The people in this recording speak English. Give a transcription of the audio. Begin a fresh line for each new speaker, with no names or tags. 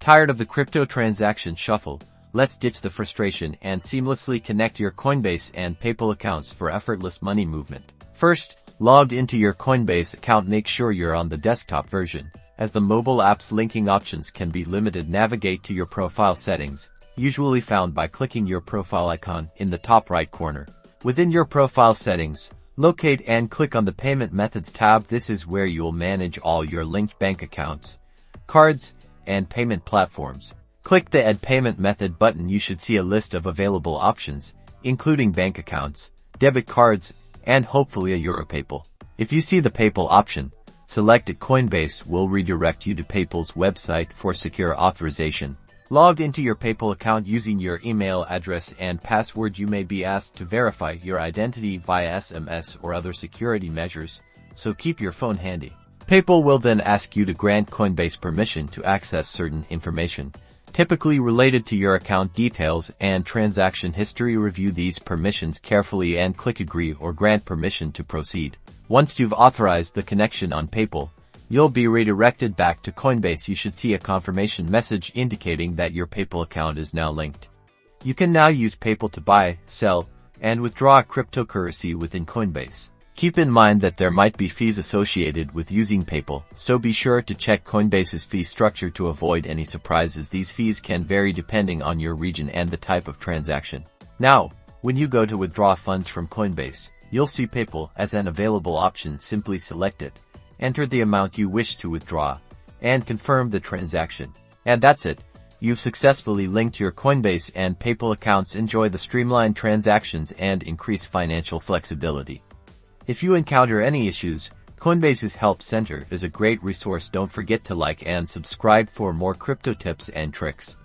Tired of the crypto transaction shuffle? Let's ditch the frustration and seamlessly connect your Coinbase and PayPal accounts for effortless money movement. First, logged into your Coinbase account, make sure you're on the desktop version, as the mobile app's linking options can be limited. Navigate to your profile settings, usually found by clicking your profile icon in the top right corner. Within your profile settings, locate and click on the Payment Methods tab. This is where you'll manage all your linked bank accounts, cards, and payment platforms. Click the Add Payment Method button. You should see a list of available options, including bank accounts, debit cards, and hopefully a Euro PayPal. If you see the PayPal option, select it. Coinbase will redirect you to PayPal's website for secure authorization. Logged into your PayPal account using your email address and password, you may be asked to verify your identity via SMS or other security measures, so keep your phone handy. PayPal will then ask you to grant Coinbase permission to access certain information, typically related to your account details and transaction history. Review these permissions carefully and click Agree or grant permission to proceed. Once you've authorized the connection on PayPal, you'll be redirected back to Coinbase. You should see a confirmation message indicating that your PayPal account is now linked. You can now use PayPal to buy, sell, and withdraw cryptocurrency within Coinbase. Keep in mind that there might be fees associated with using PayPal, so be sure to check Coinbase's fee structure to avoid any surprises. These fees can vary depending on your region and the type of transaction. Now, when you go to withdraw funds from Coinbase, you'll see PayPal as an available option. Simply select it, enter the amount you wish to withdraw, and confirm the transaction. And that's it. You've successfully linked your Coinbase and PayPal accounts. Enjoy the streamlined transactions and increase financial flexibility. If you encounter any issues, Coinbase's Help Center is a great resource. Don't forget to like and subscribe for more crypto tips and tricks.